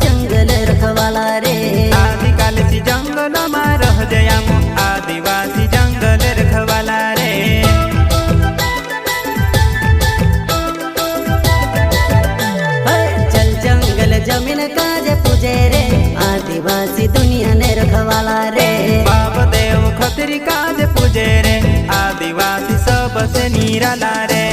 जंगल रखवाला रे। आदिकालसी जंगल में रह जयामो आदिवासी जंगल रखवाला रे। चल जंगल जमीन काज पूजे रे आदिवासी दुनिया ने रखवाला रे। बाप देव खतरी काज पूजे रे आदिवासी सबसे निराला रे।